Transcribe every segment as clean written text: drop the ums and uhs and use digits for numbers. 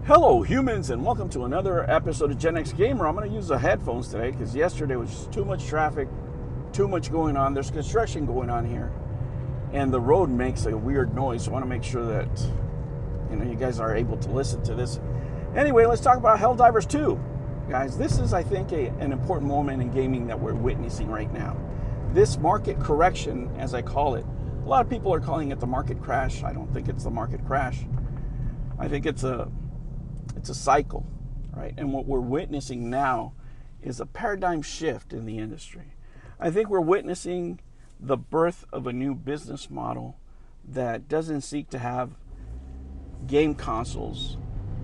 Hello humans, and welcome to another episode of Gen X Gamer. I'm going to use the headphones today because yesterday was just too much traffic, too much going on. There's construction going on here and the road makes a weird noise, so I want to make sure that you guys are able to listen to this. Anyway, let's talk about Helldivers 2. Guys, this is, I think, an important moment in gaming that we're witnessing right now. This market correction, as I call it, a lot of people are calling it the market crash. I don't think it's the market crash. I think it's a cycle, right? And what we're witnessing now is a paradigm shift in the industry. I think we're witnessing the birth of a new business model that doesn't seek to have game consoles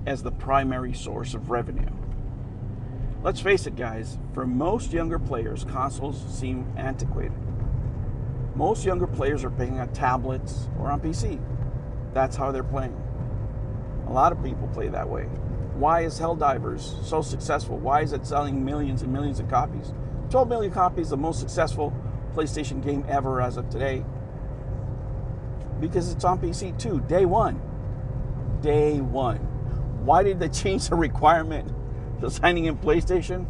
as the primary source of revenue. Let's face it, guys, for most younger players, consoles seem antiquated. Most younger players are playing on tablets or on PC. That's how they're playing. A lot of people play that way. Why is Helldivers so successful? Why is it selling millions and millions of copies? 12 million copies, the most successful PlayStation game ever as of today. Because it's on PC too, day one. Day one. Why did they change the requirement to signing in PlayStation?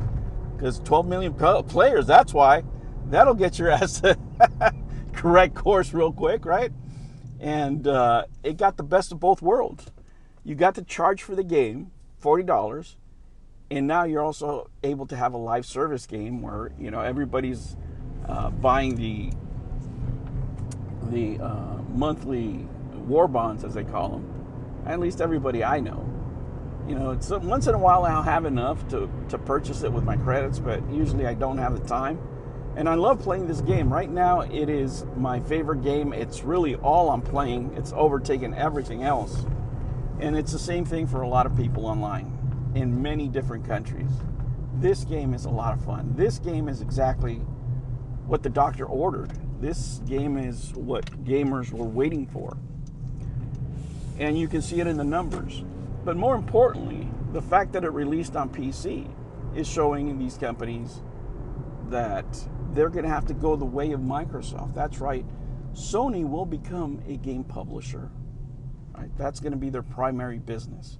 Because 12 million players, that's why. That'll get your ass to correct course real quick, right? And it got the best of both worlds. You got to charge for the game, $40, and now you're also able to have a live service game where everybody's buying the monthly war bonds, as they call them. At least everybody I know. It's once in a while I'll have enough to purchase it with my credits, but usually I don't have the time. And I love playing this game. Right now it is my favorite game. It's really all I'm playing. It's overtaken everything else. And it's the same thing for a lot of people online in many different countries. This game is a lot of fun. This game is exactly what the doctor ordered. This game is what gamers were waiting for. And you can see it in the numbers. But more importantly, the fact that it released on PC is showing these companies that they're going to have to go the way of Microsoft. That's right. Sony will become a game publisher. Right? That's going to be their primary business.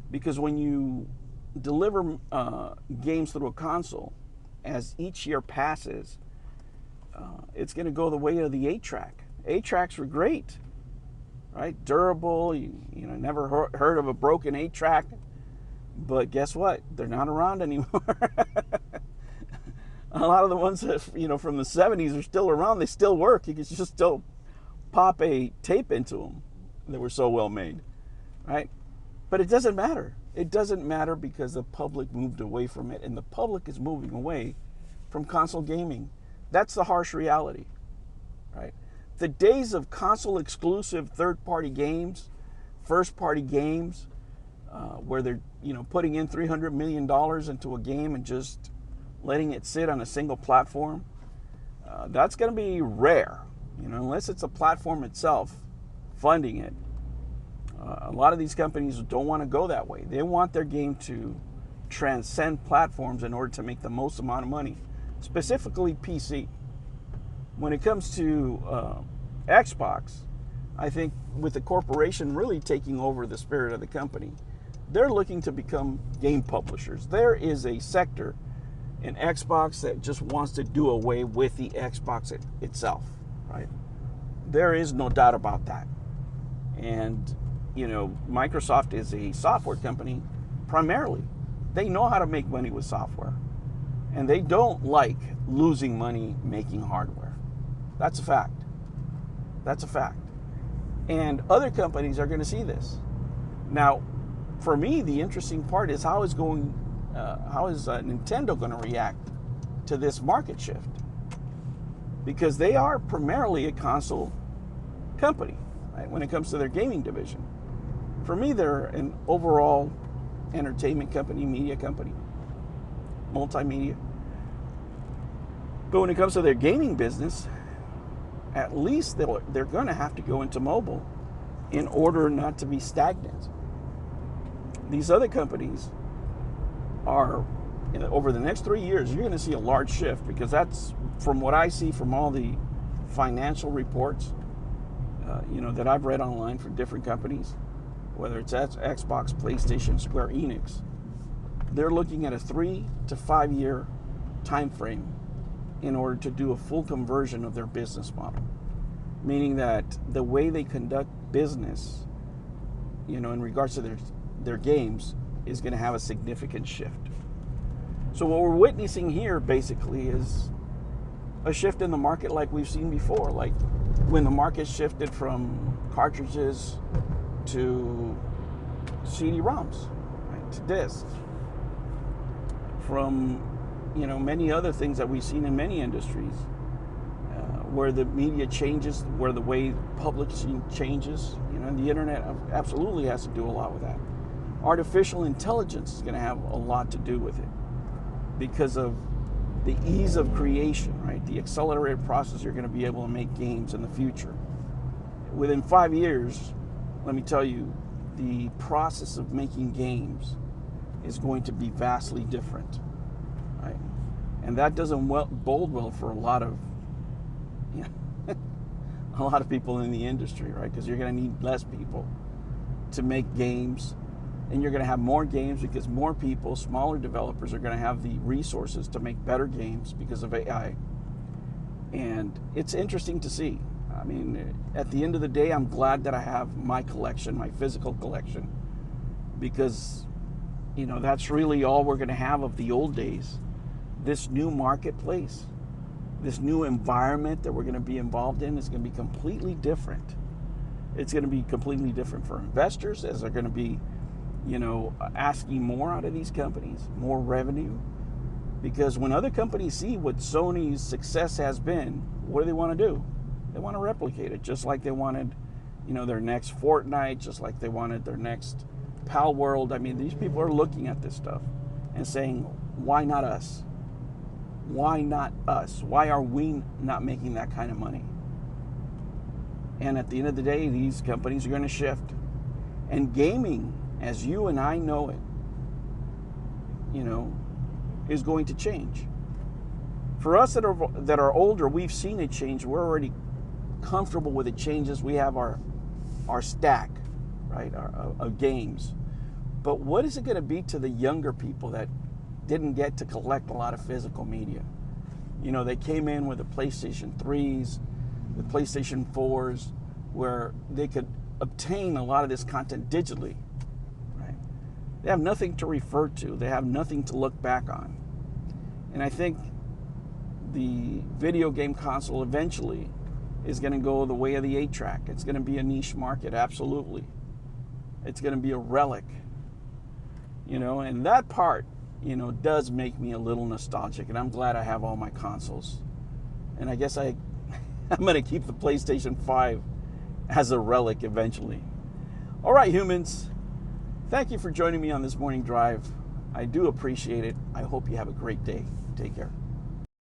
Because when you deliver games through a console, as each year passes, it's going to go the way of the 8-track. 8-tracks were great, right? Durable. You never heard of a broken 8-track. But guess what? They're not around anymore. A lot of the ones that, from the 70s are still around. They still work. You can just still pop a tape into them. They were so well made, right? But it doesn't matter. It doesn't matter because the public moved away from it, and the public is moving away from console gaming. That's the harsh reality, right? The days of console exclusive third-party games, first-party games, where they're putting in $300 million into a game and just letting it sit on a single platform, that's going to be rare, unless it's a platform itself funding it. A lot of these companies don't want to go that way. They want their game to transcend platforms in order to make the most amount of money, specifically PC. When it comes to Xbox, I think with the corporation really taking over the spirit of the company, they're looking to become game publishers. There is a sector in Xbox that just wants to do away with the Xbox itself, right? There is no doubt about that. And, Microsoft is a software company primarily. They know how to make money with software. And they don't like losing money making hardware. That's a fact. That's a fact. And other companies are going to see this. Now, for me, the interesting part is how is Nintendo going to react to this market shift? Because they are primarily a console company, right, when it comes to their gaming division. For me, they're an overall entertainment company, media company, multimedia. But when it comes to their gaming business, at least they're going to have to go into mobile in order not to be stagnant. These other companies are, over the next 3 years, you're going to see a large shift, because that's, from what I see from all the financial reports that I've read online from different companies, whether it's Xbox, PlayStation, Square Enix, they're looking at a 3 to 5 year time frame in order to do a full conversion of their business model. Meaning that the way they conduct business, in regards to their games, is going to have a significant shift. So what we're witnessing here basically is a shift in the market like we've seen before. Like when the market shifted from cartridges to CD-ROMs, right, to discs, from many other things that we've seen in many industries, where the media changes, where the way publishing changes. And the internet absolutely has to do a lot with that. Artificial intelligence is going to have a lot to do with it because of the ease of creation, right? The accelerated process you're going to be able to make games in the future. Within 5 years, let me tell you, the process of making games is going to be vastly different, right? And that doesn't bode well for a lot of a lot of people in the industry, right? Because you're going to need less people to make games, and you're going to have more games because more people, smaller developers, are going to have the resources to make better games because of AI. And it's interesting to see. I mean, at the end of the day, I'm glad that I have my collection, my physical collection, because that's really all we're going to have of the old days. This new marketplace, this new environment that we're going to be involved in is going to be completely different. It's going to be completely different for investors, as they're going to be, asking more out of these companies, more revenue. Because when other companies see what Sony's success has been, what do they want to do? They want to replicate it, just like they wanted, their next Fortnite, just like they wanted their next Pal World. I mean, these people are looking at this stuff and saying, why not us? Why not us? Why are we not making that kind of money? And at the end of the day, these companies are going to shift. And gaming, as you and I know it, is going to change. For us that are older, we've seen it change. We're already comfortable with the changes. We have our stack, right, of games. But what is it going to be to the younger people that didn't get to collect a lot of physical media? They came in with the PlayStation 3s, the PlayStation 4s, where they could obtain a lot of this content digitally, right? They have nothing to refer to. They have nothing to look back on. And I think the video game console eventually is going to go the way of the 8-track. It's going to be a niche market, absolutely. It's going to be a relic, and that part, does make me a little nostalgic, and I'm glad I have all my consoles. And I guess I'm going to keep the PlayStation 5 as a relic eventually. All right, humans, thank you for joining me on this morning drive. I do appreciate it. I hope you have a great day. Take care.